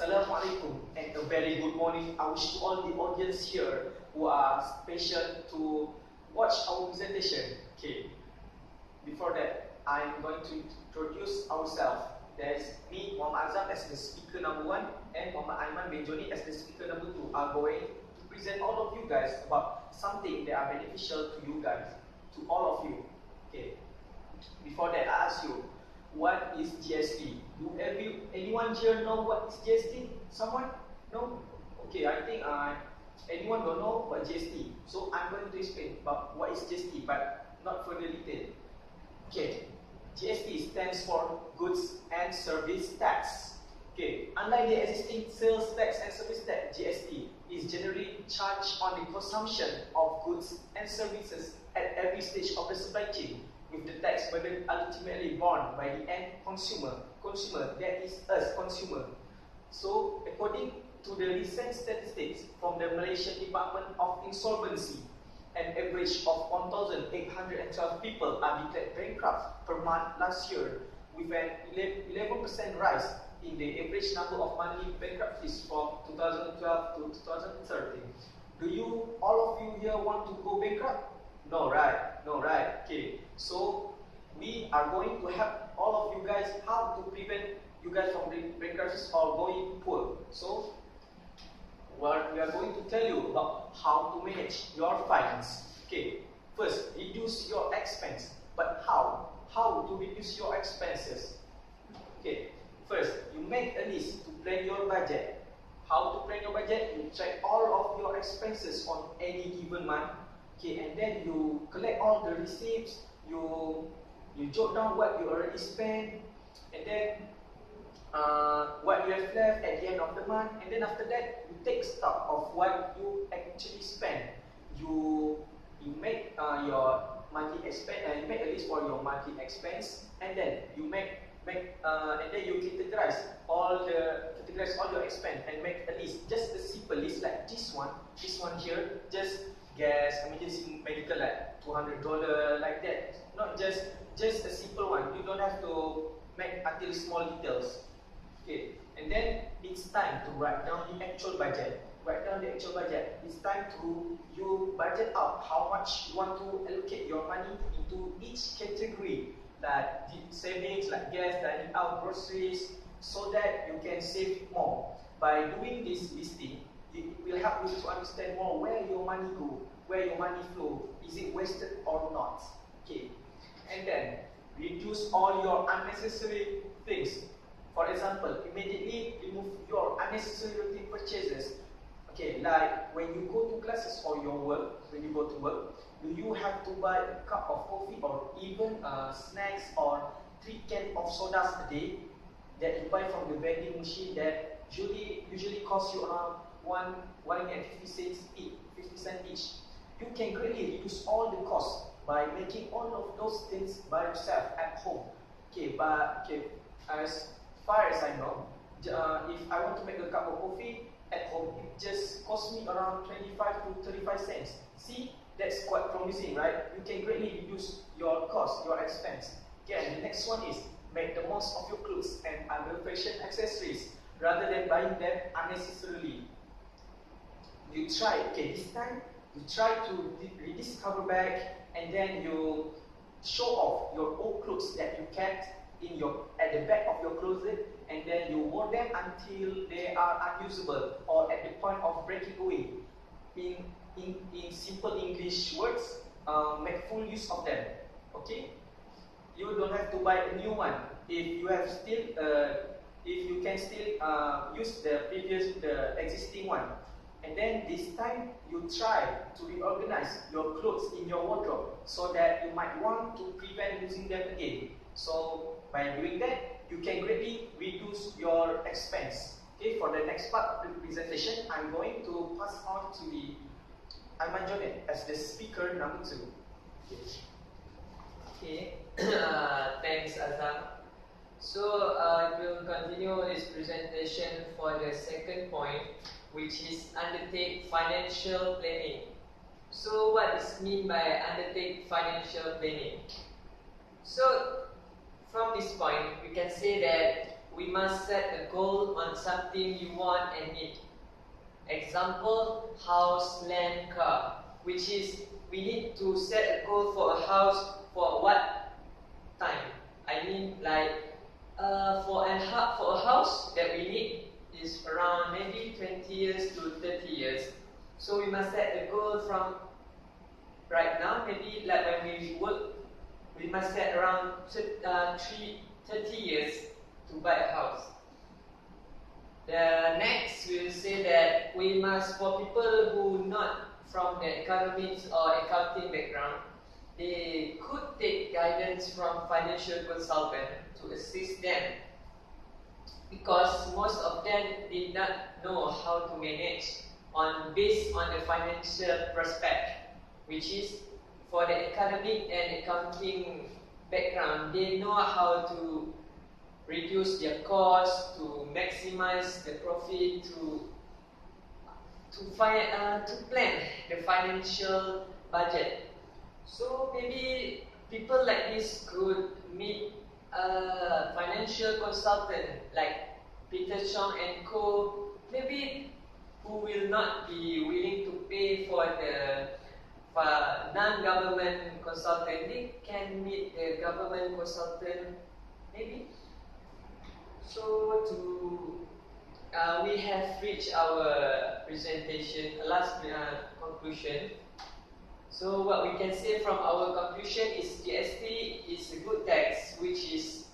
Assalamualaikum and a very good morning. I wish to all the audience here who are patient to watch our presentation. Okay, before that, I'm going to introduce ourselves. There's me, Muhammad Azam, as the speaker number 1, and Muhammad Aiman Benjoni as the speaker number 2 are going to present all of you guys about something that are beneficial to you guys, to all of you. Okay, before that, I ask you, what is GST? Do anyone here know what is GST? Someone? No? Okay, I think anyone don't know what GST. So I'm going to explain about what is GST, but not further detail. Okay, GST stands for Goods and Service Tax. Okay, unlike the existing sales tax and service tax, GST is generally charged on the consumption of goods and services at every stage of the supply chain, with the tax burden ultimately borne by the end consumer, that is us, consumer. So, according to the recent statistics from the Malaysian Department of Insolvency, an average of 1,812 people are declared bankrupt per month last year, with an 11% rise in the average number of monthly bankruptcies from 2012 to 2013. Do you, all of you here, want to go bankrupt? No, right? No, right? Okay. So we are going to help all of you guys how to prevent you guys from being bankruptcies or going poor. So what we are going to tell you about how to manage your finance. Okay. First, reduce your expense. But how? How to reduce your expenses? Okay. First, you make a list to plan your budget. How to plan your budget? You check all of your expenses on any given month. Okay, and then you collect all the receipts, you jot down what you already spent, and then what you have left at the end of the month, and then after that you take stock of what you actually spend. You make your monthly expense, you make a list for your monthly expense, and then you and then you categorize all your expense and make a list, just a simple list like this one here, just gas, emergency medical like $200 like that. Not just a simple one. You don't have to make until small details. Okay, and then it's time to write down the actual budget. Write down the actual budget. It's time to you budget out how much you want to allocate your money into each category, like the savings, like gas, dining out, groceries, so that you can save more. By doing this listing, it will help you to understand more where your money go, where your money flow, is it wasted or not. Okay, and then reduce all your unnecessary things. For example, immediately remove your unnecessary routine purchases. Okay, like when you go to classes or your work, when you go to work, do you have to buy a cup of coffee or even snacks or 3 cans of sodas a day that you buy from the vending machine that usually cost you around 1.50 cents each? You can greatly reduce all the costs by making all of those things by yourself at home. Okay, but as far as I know, if I want to make a cup of coffee at home, it just costs me around 25 to 35 cents. See, that's quite promising, right? You can greatly reduce your cost, your expense. Okay, and the next one is make the most of your clothes and other fashion accessories rather than buying them unnecessarily. You try, okay, this time you try to rediscover back, and then you show off your old clothes that you kept at the back of your closet, and then you wore them until they are unusable or at the point of breaking away. In simple English words, make full use of them. Okay, you don't have to buy a new one if you have still if you can still use the existing one. And then this time you try to reorganize your clothes in your wardrobe so that you might want to prevent losing them again. So by doing that, you can greatly reduce your expense. Okay, for the next part of the presentation, I'm going to pass on to the Aiman Jonet as the speaker number 2. Okay, thanks Azam. So we'll continue this presentation for the second point, which is undertake financial planning. So what is mean by undertake financial planning? So from this point, we can say that we must set a goal on something you want and need. Example, house, land, car, which is we need to set a goal for a house for what time? I mean, like for a house that we need is around maybe 20 years to 30 years. So we must set a goal from right now. Maybe like when we work, we must set around 30 years to buy a house. The next will say that we must, for people who not from the economics or accounting background, they could take guidance from financial consultant to assist them, because most of them did not know how to manage based on the financial prospect, which is for the academic and accounting background, they know how to reduce their cost, to maximize the profit, to plan the financial budget. So maybe people like this could meet a financial consultant like Peter Chong and Co. Maybe who will not be willing to pay for the non-government consultant. They can meet the government consultant maybe. So we have reached our presentation, last conclusion. So what we can say from our conclusion is GST is a good tax which is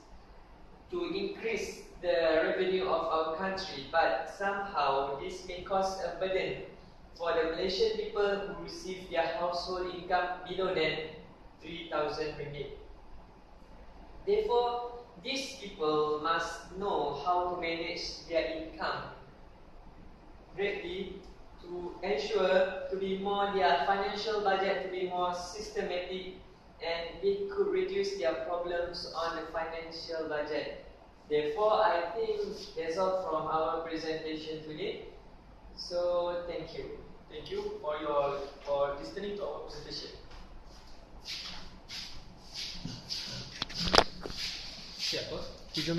to increase the revenue of our country, but somehow this may cause a burden for the Malaysian people who receive their household income below than 3,000 ringgit. Therefore, these people must know how to manage their income greatly to ensure to be more their financial budget to be more systematic, and they could reduce their problems on the financial budget. Therefore, I think that's all from our presentation today. So thank you. Thank you for listening to our presentation. Siapa? 7 minit.